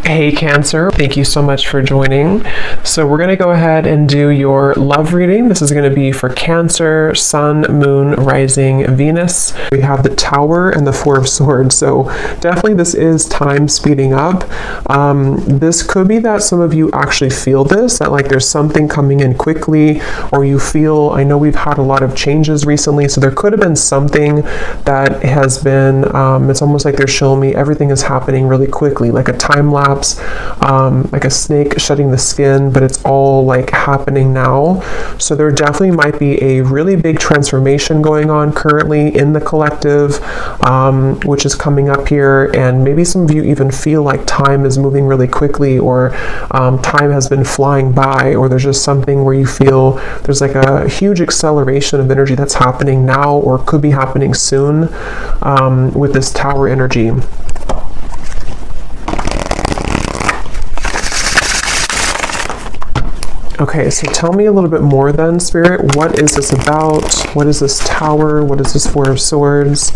Hey Cancer, thank you so much for joining. So we're going to go ahead and do your love reading. This is going to be for Cancer, Sun, Moon, Rising, Venus. We have the Tower and the Four of Swords. So definitely this is time speeding up. This could be that some of you actually feel this, that like there's something coming in quickly, or you feel, I know we've had a lot of changes recently, so there could have been something that has been, it's almost like they're showing me everything is happening really quickly, like a time lapse. Like a snake shedding the skin, but it's all like happening now. So there definitely might be a really big transformation going on currently in the collective, which is coming up here. And maybe some of you even feel like time is moving really quickly, or time has been flying by, or there's just something where you feel there's like a huge acceleration of energy that's happening now or could be happening soon with this Tower energy. Okay, so tell me a little bit more then, Spirit. What is this about? What is this Tower? What is this Four of Swords?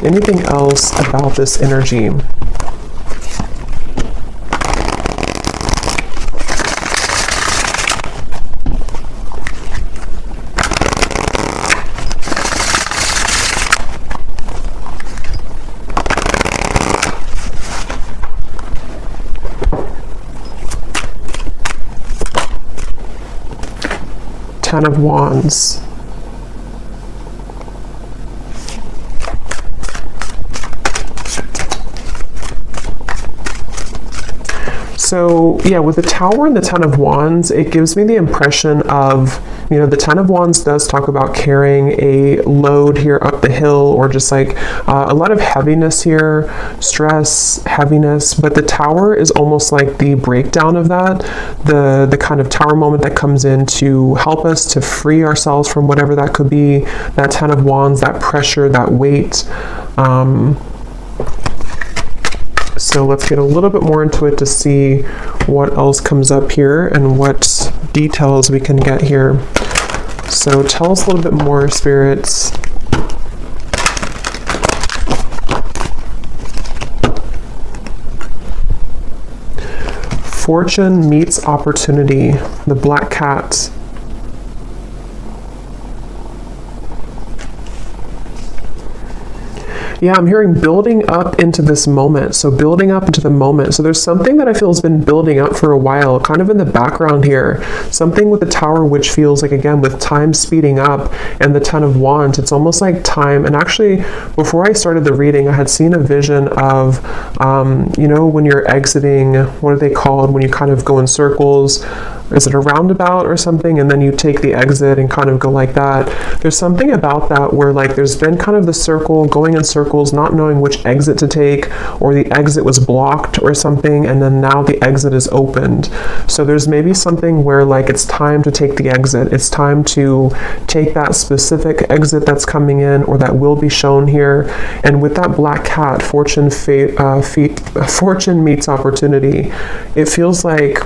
Anything else about this energy? Ten of Wands. So yeah, with the Tower and the Ten of Wands, it gives me the impression of, you know, the Ten of Wands does talk about carrying a load here up the hill, or just like a lot of heaviness here, stress, heaviness, but the Tower is almost like the breakdown of that, the kind of Tower moment that comes in to help us to free ourselves from whatever that could be, that Ten of Wands, that pressure, that weight. So let's get a little bit more into it to see what else comes up here and what details we can get here. So tell us a little bit more, spirits. Fortune meets opportunity, the Black Cat. Yeah, I'm hearing building up into this moment. So building up into the moment. So there's something that I feel has been building up for a while, kind of in the background here. Something with the Tower, which feels like, again, with time speeding up, and the Ten of Wands, it's almost like time. And actually, before I started the reading, I had seen a vision of, you know, when you're exiting, what are they called? When you kind of go in circles. Is it a roundabout or something? And then you take the exit and kind of go like that. There's something about that where like there's been kind of the circle, going in circles, not knowing which exit to take, or the exit was blocked or something, and then now the exit is opened. So there's maybe something where like it's time to take the exit. It's time to take that specific exit that's coming in, or that will be shown here. And with that Black Cat, fortune meets opportunity. It feels like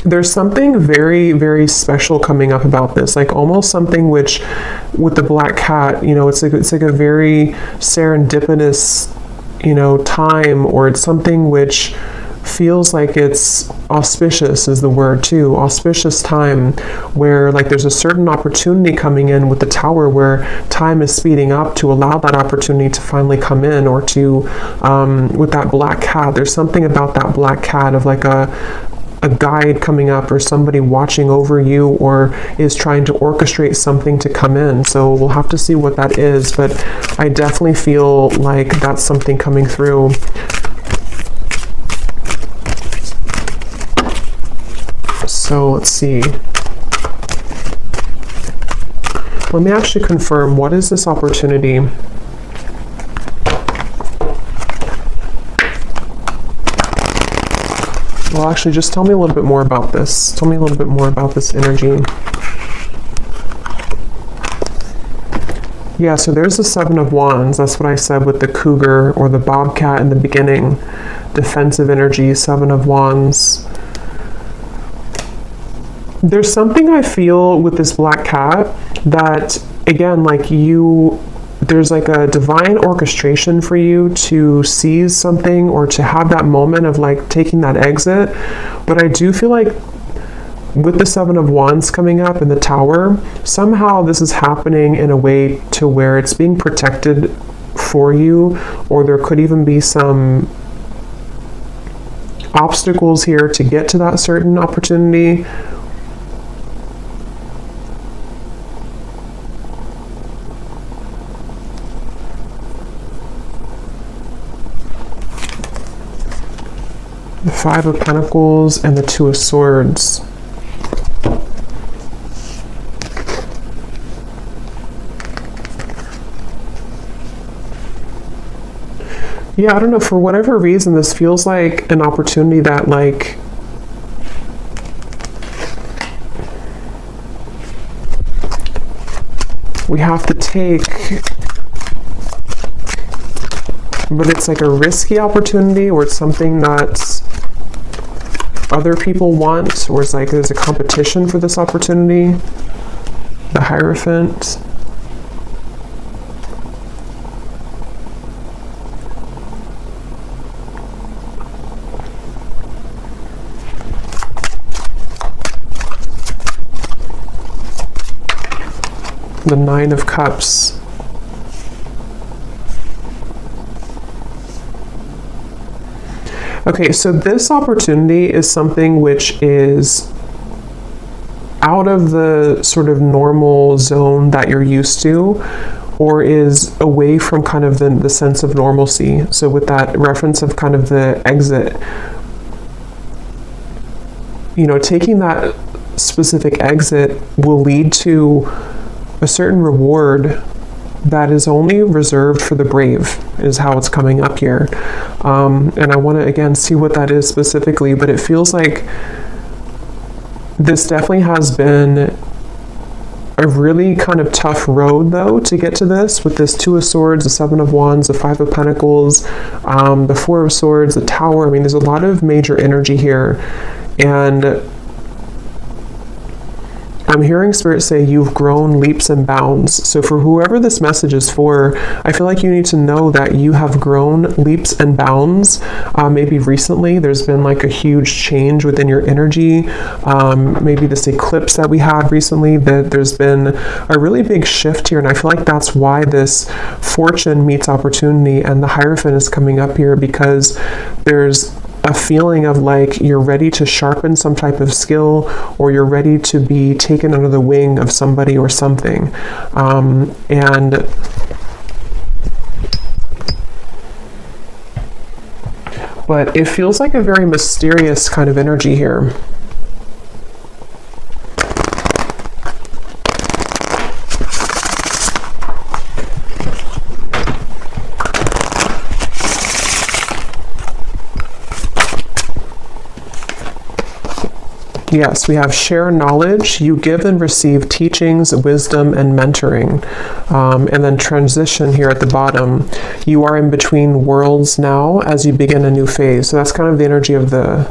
there's something very, very special coming up about this, like almost something which, with the Black Cat, you know, it's like a very serendipitous, you know, time, or it's something which feels like it's auspicious is the word too, auspicious time, where like there's a certain opportunity coming in with the Tower, where time is speeding up to allow that opportunity to finally come in, or to, with that Black Cat, there's something about that Black Cat of like a guide coming up, or somebody watching over you, or is trying to orchestrate something to come in. So we'll have to see what that is, but I definitely feel like that's something coming through. So let's see. Let me actually confirm, what is this opportunity? Well, actually, just tell me a little bit more about this. Tell me a little bit more about this energy. Yeah, so there's the Seven of Wands. That's what I said with the cougar or the bobcat in the beginning. Defensive energy, Seven of Wands. There's something I feel with this Black Cat that, again, like there's like a divine orchestration for you to seize something or to have that moment of like taking that exit. But I do feel like with the Seven of Wands coming up in the Tower, somehow this is happening in a way to where it's being protected for you, or there could even be some obstacles here to get to that certain opportunity. The Five of Pentacles and the Two of Swords. Yeah, I don't know, for whatever reason, this feels like an opportunity that, like, we have to take, but it's like a risky opportunity, or it's something that other people want, or it's like there's a competition for this opportunity. The Hierophant. The Nine of Cups. Okay, so this opportunity is something which is out of the sort of normal zone that you're used to, or is away from kind of the sense of normalcy. So with that reference of kind of the exit, you know, taking that specific exit will lead to a certain reward that is only reserved for the brave, is how it's coming up here. And I want to again see what that is specifically, but it feels like this definitely has been a really kind of tough road though to get to this, with this Two of Swords, the Seven of Wands, the Five of Pentacles, the Four of Swords, the Tower. I mean, there's a lot of major energy here, and I'm hearing Spirit say you've grown leaps and bounds. So for whoever this message is for, I feel like you need to know that you have grown leaps and bounds. Maybe recently there's been like a huge change within your energy. Maybe this eclipse that we had recently, that there's been a really big shift here. And I feel like that's why this Fortune meets opportunity and the Hierophant is coming up here, because there's a feeling of like you're ready to sharpen some type of skill, or you're ready to be taken under the wing of somebody or something. But it feels like a very mysterious kind of energy here. Yes, we have share knowledge. You give and receive teachings, wisdom, and mentoring. And then transition here at the bottom. You are in between worlds now as you begin a new phase. So that's kind of the energy of the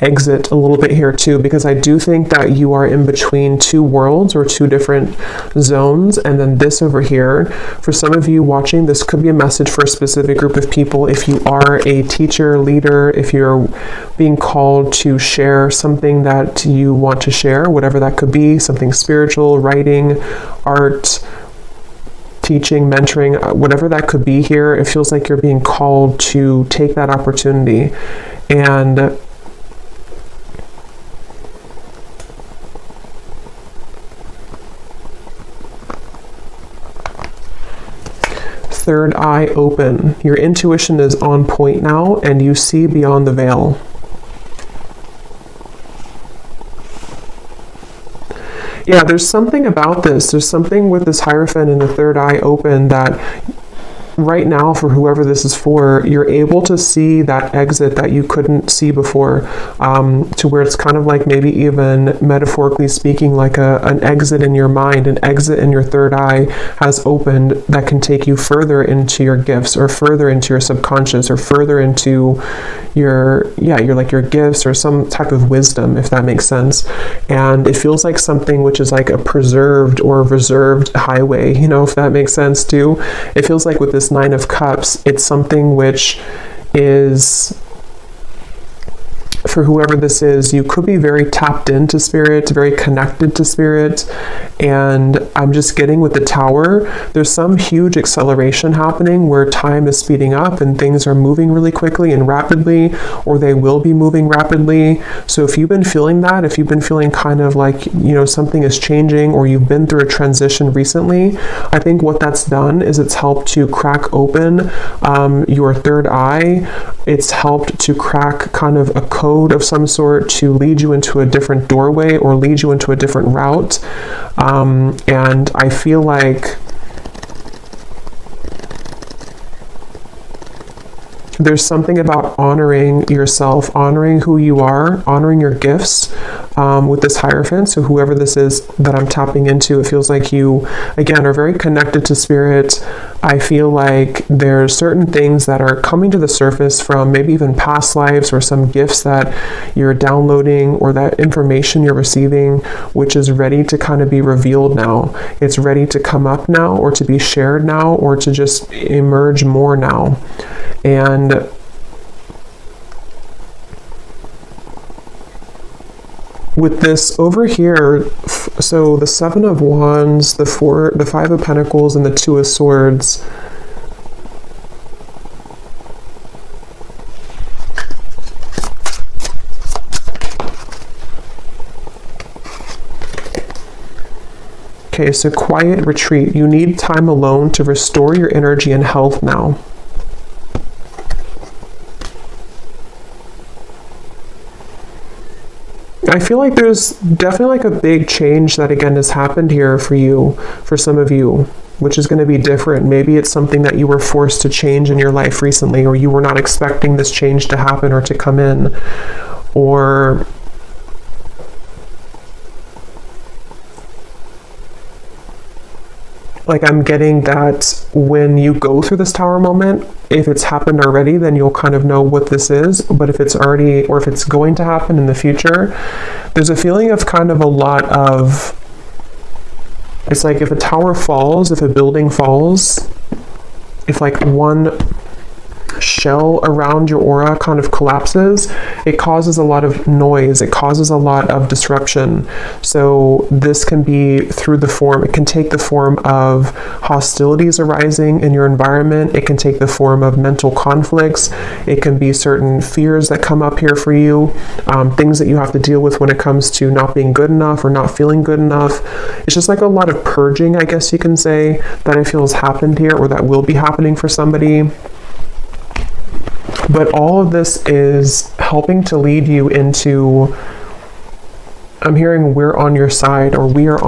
exit a little bit here too, because I do think that you are in between two worlds or two different zones. And then this over here, for some of you watching, this could be a message for a specific group of people. If you are a teacher, leader, if you're being called to share something that you want to share, whatever that could be, something spiritual, writing, art, teaching, mentoring, whatever that could be here, it feels like you're being called to take that opportunity. And third eye open. Your intuition is on point now, and you see beyond the veil. Yeah, there's something about this. There's something with this Hierophant and the third eye open that right now, for whoever this is for, you're able to see that exit that you couldn't see before, to where it's kind of like maybe even metaphorically speaking, like an exit in your mind, an exit in your third eye has opened that can take you further into your gifts, or further into your subconscious, or further into your gifts or some type of wisdom, if that makes sense. And it feels like something which is like a preserved or reserved highway, if that makes sense too. It feels like with this Nine of Cups, it's something which is, for whoever this is, you could be very tapped into spirit, very connected to spirit. And I'm just getting with the Tower, there's some huge acceleration happening where time is speeding up and things are moving really quickly and rapidly, or they will be moving rapidly. So if you've been feeling that, if you've been feeling kind of like, something is changing, or you've been through a transition recently, I think what that's done is it's helped to crack open your third eye. It's helped to crack kind of a code of some sort to lead you into a different doorway or lead you into a different route. And I feel like there's something about honoring yourself, honoring who you are, honoring your gifts with this Hierophant. So whoever this is that I'm tapping into, it feels like you, again, are very connected to spirit. I feel like there's certain things that are coming to the surface from maybe even past lives, or some gifts that you're downloading, or that information you're receiving, which is ready to kind of be revealed now. It's ready to come up now, or to be shared now, or to just emerge more now. And with this over here, so the Seven of Wands, the Five of Pentacles, and the Two of Swords, okay, so quiet retreat. You need time alone to restore your energy and health now. I feel like there's definitely like a big change that again has happened here for you, for some of you, which is going to be different. Maybe it's something that you were forced to change in your life recently, or you were not expecting this change to happen or to come in, or like I'm getting that when you go through this Tower moment, if it's happened already, then you'll kind of know what this is. But if it's already, or if it's going to happen in the future, there's a feeling of kind of a lot of, it's like if a tower falls, if a building falls, if like one shell around your aura kind of collapses, it causes a lot of noise, it causes a lot of disruption. So this can be through the form, it can take the form of hostilities arising in your environment, it can take the form of mental conflicts, it can be certain fears that come up here for you, things that you have to deal with when it comes to not being good enough or not feeling good enough. It's just like a lot of purging, I guess you can say, that I feel has happened here, or that will be happening for somebody. But all of this is helping to lead you into, I'm hearing we're on your side, or we are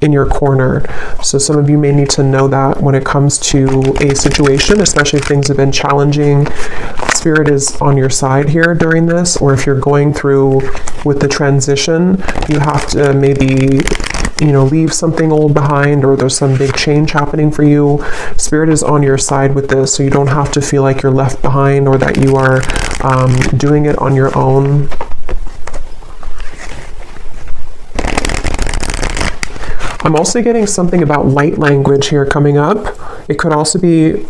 in your corner. So some of you may need to know that when it comes to a situation, especially if things have been challenging, Spirit is on your side here during this. Or if you're going through with the transition, you have to maybe leave something old behind, or there's some big change happening for you. Spirit is on your side with this, so you don't have to feel like you're left behind, or that you are doing it on your own. I'm also getting something about light language here coming up. It could also be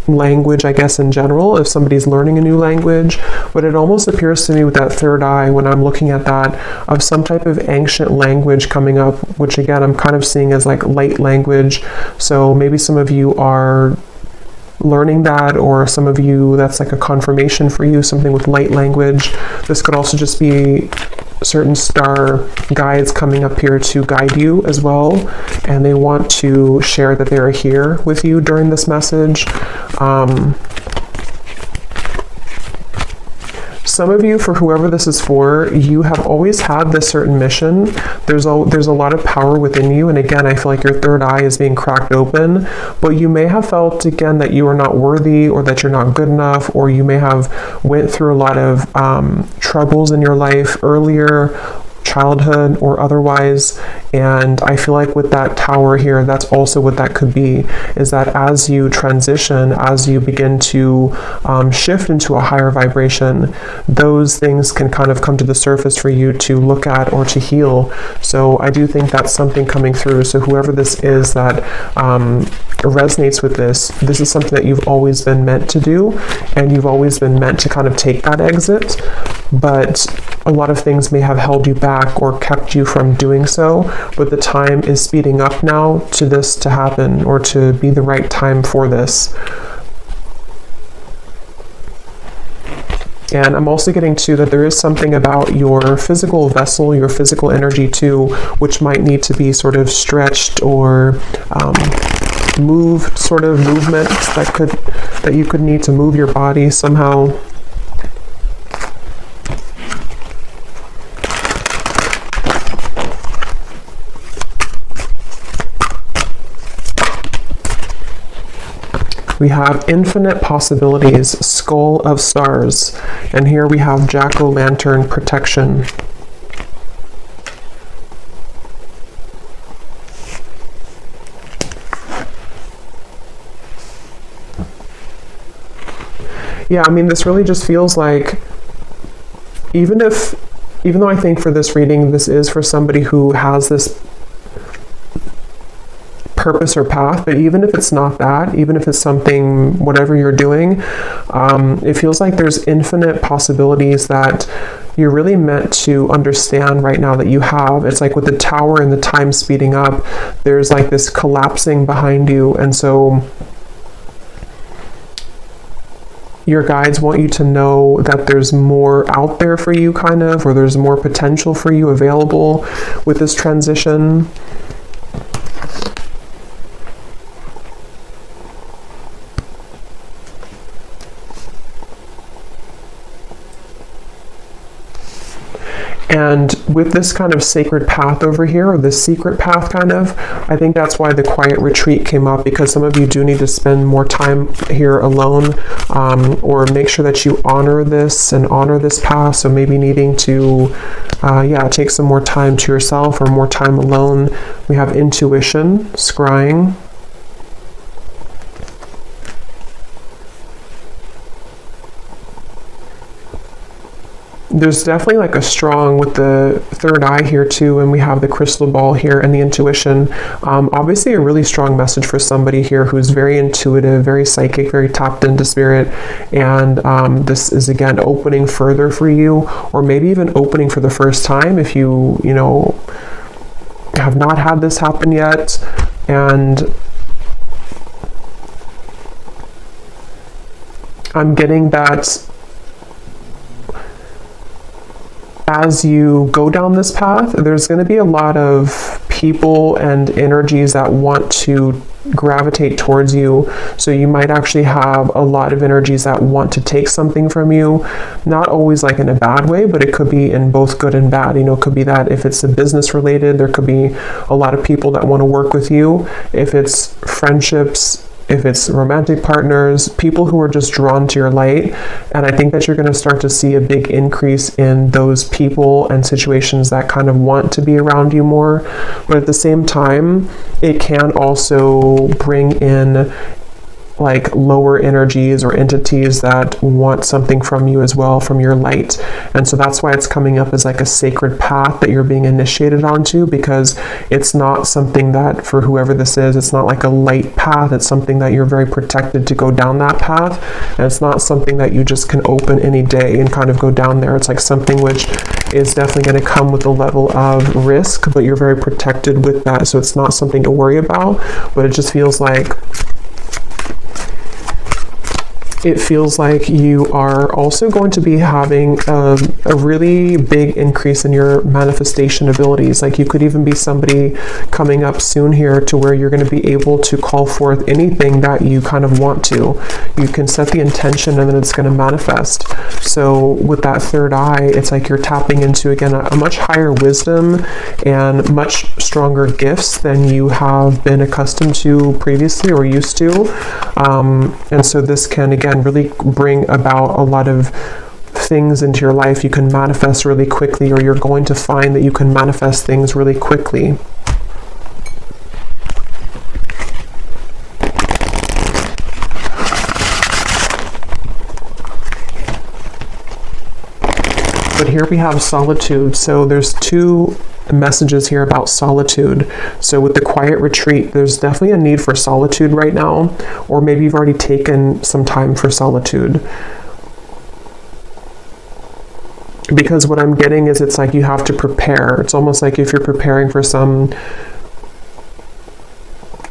language, I guess, in general, if somebody's learning a new language, but it almost appears to me with that third eye, when I'm looking at that, of some type of ancient language coming up, which again, I'm kind of seeing as like light language. So maybe some of you are learning that, or some of you, that's like a confirmation for you, something with light language. This could also just be certain star guides coming up here to guide you as well, and they want to share that they are here with you during this message. Some of you, for whoever this is for, you have always had this certain mission. There's a lot of power within you, and again, I feel like your third eye is being cracked open, but you may have felt again that you are not worthy, or that you're not good enough, or you may have went through a lot of troubles in your life earlier, childhood or otherwise. And I feel like with that Tower here, that's also what that could be, is that as you transition, as you begin to shift into a higher vibration, those things can kind of come to the surface for you to look at or to heal. So I do think that's something coming through. So whoever this is that resonates with this is something that you've always been meant to do, and you've always been meant to kind of take that exit, but a lot of things may have held you back or kept you from doing so. But the time is speeding up now to this to happen, or to be the right time for this. And I'm also getting to that there is something about your physical vessel, your physical energy too, which might need to be sort of stretched or moved, sort of movements that you could need to move your body somehow. We have infinite possibilities, skull of stars, and here we have jack-o'-lantern protection. Yeah, I mean, this really just feels like, even though I think for this reading, this is for somebody who has this purpose or path, but even if it's not that, even if it's something, whatever you're doing, it feels like there's infinite possibilities that you're really meant to understand right now that you have. It's like with the Tower and the time speeding up, there's like this collapsing behind you, and so your guides want you to know that there's more out there for you, kind of, or there's more potential for you available with this transition. And with this kind of sacred path over here, or this secret path kind of, I think that's why the quiet retreat came up, because some of you do need to spend more time here alone, or make sure that you honor this and honor this path. So maybe needing to, take some more time to yourself or more time alone. We have intuition, scrying. There's definitely like a strong with the third eye here too, and we have the crystal ball here and the intuition. Obviously a really strong message for somebody here who's very intuitive, very psychic, very tapped into spirit, and this is again opening further for you, or maybe even opening for the first time if you have not had this happen yet. And I'm getting that as you go down this path, there's going to be a lot of people and energies that want to gravitate towards you. So you might actually have a lot of energies that want to take something from you, not always like in a bad way, but it could be in both good and bad. It could be that if it's a business related, there could be a lot of people that want to work with you. If it's friendships, if it's romantic partners, people who are just drawn to your light. And I think that you're going to start to see a big increase in those people and situations that kind of want to be around you more. But at the same time, it can also bring in like lower energies or entities that want something from you as well, from your light. And so that's why it's coming up as like a sacred path that you're being initiated onto, because it's not something that, for whoever this is, it's not like a light path. It's something that you're very protected to go down that path. And it's not something that you just can open any day and kind of go down there. It's like something which is definitely going to come with a level of risk, but you're very protected with that. So it's not something to worry about, but it just feels like you are also going to be having a really big increase in your manifestation abilities. Like you could even be somebody coming up soon here to where you're going to be able to call forth anything that you kind of want to. You can set the intention and then it's going to manifest. So with that third eye, it's like you're tapping into, again, a much higher wisdom and much stronger gifts than you have been accustomed to previously or used to. And so this can, again, really bring about a lot of things into your life you can manifest really quickly, or you're going to find that you can manifest things really quickly. But here we have solitude. So there's two messages here about solitude. So with the quiet retreat, there's definitely a need for solitude right now, or maybe you've already taken some time for solitude. Because what I'm getting is it's like you have to prepare. It's almost like if you're preparing for some,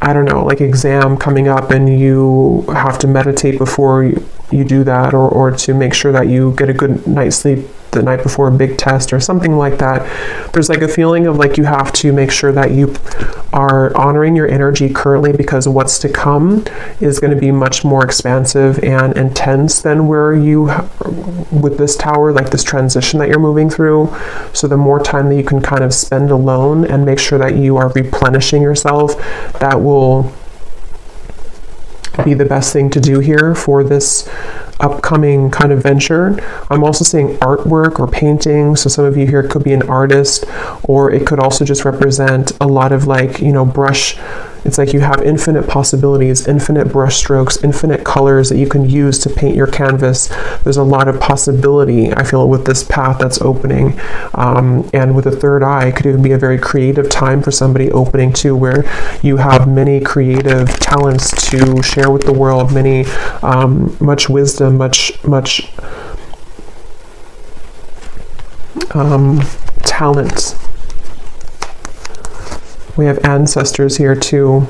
I don't know, like exam coming up, and you have to meditate before you do that, or to make sure that you get a good night's sleep the night before a big test or something like that. There's like a feeling of like you have to make sure that you are honoring your energy currently, because what's to come is going to be much more expansive and intense than where you, with this tower, like this transition that you're moving through. So the more time that you can kind of spend alone and make sure that you are replenishing yourself, that will be the best thing to do here for this upcoming kind of venture. I'm also seeing artwork or painting. So some of you here could be an artist, or it could also just represent a lot of like, you know, brush. It's like you have infinite possibilities, infinite brush strokes, infinite colors that you can use to paint your canvas. There's a lot of possibility, I feel, with this path that's opening. And with the third eye, it could even be a very creative time for somebody opening too, where you have many creative talents to share with the world, many, much wisdom, much talent. We have ancestors here too.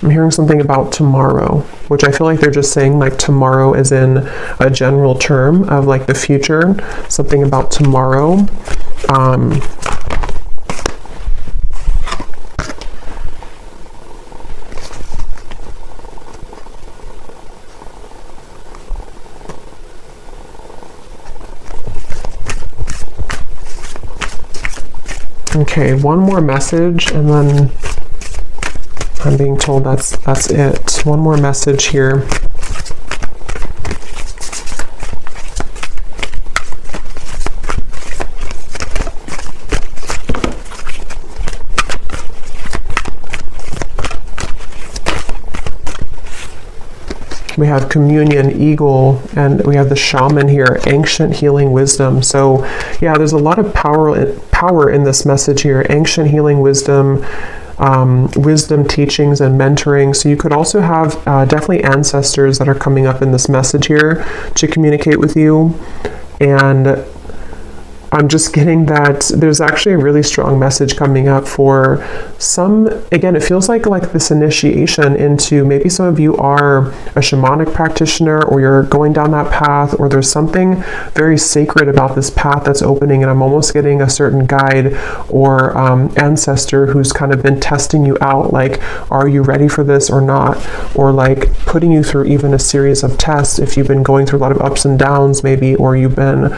I'm hearing something about tomorrow, which I feel like they're just saying like tomorrow as in a general term of like the future, something about tomorrow. Okay, one more message, and then I'm being told that's it. One more message here. We have communion, eagle, and we have the shaman here, ancient healing wisdom. So yeah, there's a lot of power in this message here, ancient healing wisdom, wisdom teachings and mentoring. So you could also have definitely ancestors that are coming up in this message here to communicate with you. And I'm just getting that there's actually a really strong message coming up for some. Again, it feels like this initiation into, maybe some of you are a shamanic practitioner, or you're going down that path, or there's something very sacred about this path that's opening, and I'm almost getting a certain guide or ancestor who's kind of been testing you out, like, are you ready for this or not? Or like putting you through even a series of tests if you've been going through a lot of ups and downs maybe, or you've been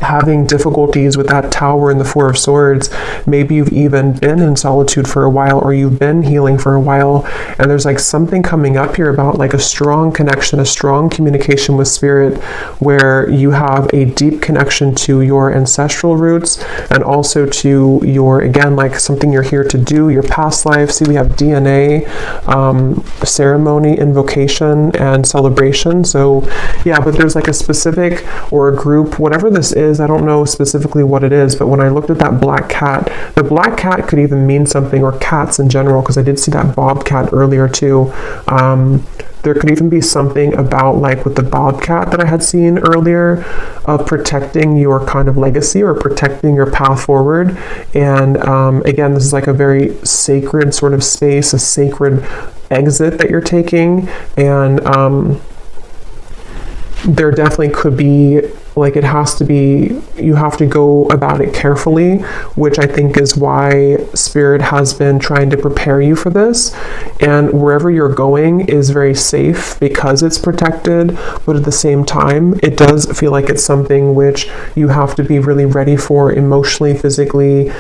having difficulties with that tower and the Four of Swords. Maybe you've even been in solitude for a while, or you've been healing for a while, and there's like something coming up here about like a strong connection, a strong communication with spirit, where you have a deep connection to your ancestral roots, and also to your, again, like something you're here to do, your past life. See, we have DNA, ceremony, invocation, and celebration. So yeah, but there's like a specific, or a group, whatever this is, I don't know specifically what it is, but when I looked at that black cat, the black cat could even mean something, or cats in general, because I did see that bobcat earlier too. There could even be something about, like with the bobcat that I had seen earlier, of protecting your kind of legacy, or protecting your path forward. And again, this is like a very sacred sort of space, a sacred exit that you're taking. And there definitely could be Like it has to be, you have to go about it carefully, which I think is why Spirit has been trying to prepare you for this. And wherever you're going is very safe because it's protected, but at the same time, it does feel like it's something which you have to be really ready for emotionally, physically,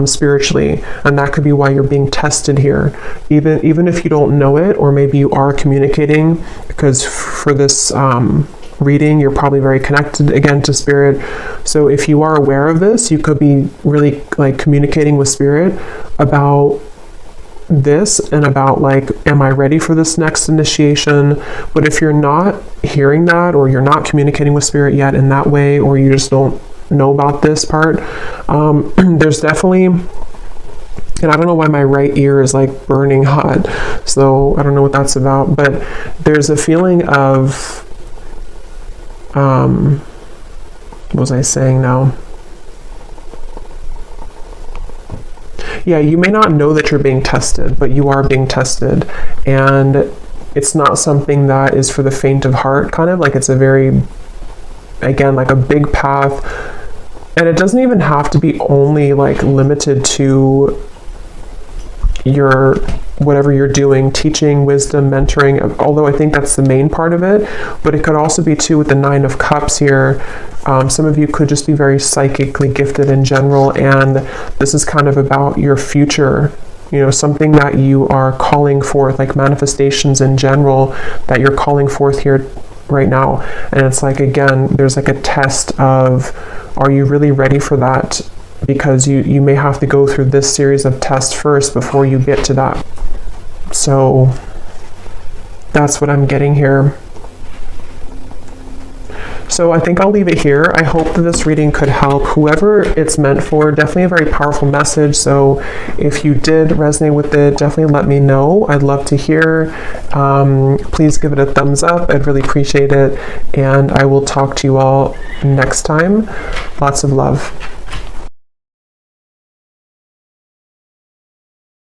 spiritually. And that could be why you're being tested here. Even if you don't know it, or maybe you are communicating, because for this reading, you're probably very connected again to Spirit. So if you are aware of this, you could be really like communicating with Spirit about this and about like, am I ready for this next initiation? But if you're not hearing that, or you're not communicating with Spirit yet in that way, or you just don't know about this part, there's definitely, and I don't know why my right ear is like burning hot, so I don't know what that's about, but there's a feeling of what was I saying now? Yeah, you may not know that you're being tested, but you are being tested. And it's not something that is for the faint of heart, kind of like it's a very, again, like a big path. And it doesn't even have to be only like limited to your whatever you're doing, teaching, wisdom, mentoring, although I think that's the main part of it. But it could also be too with the 9 of Cups here. Some of you could just be very psychically gifted in general, and this is kind of about your future, you know, something that you are calling forth, like manifestations in general that you're calling forth here right now. And it's like, again, there's like a test of, are you really ready for that? Because you may have to go through this series of tests first before you get to that. So that's what I'm getting here. So I think I'll leave it here. I hope that this reading could help whoever it's meant for. Definitely a very powerful message. So if you did resonate with it, definitely let me know. I'd love to hear. Please give it a thumbs up. I'd really appreciate it. And I will talk to you all next time. Lots of love.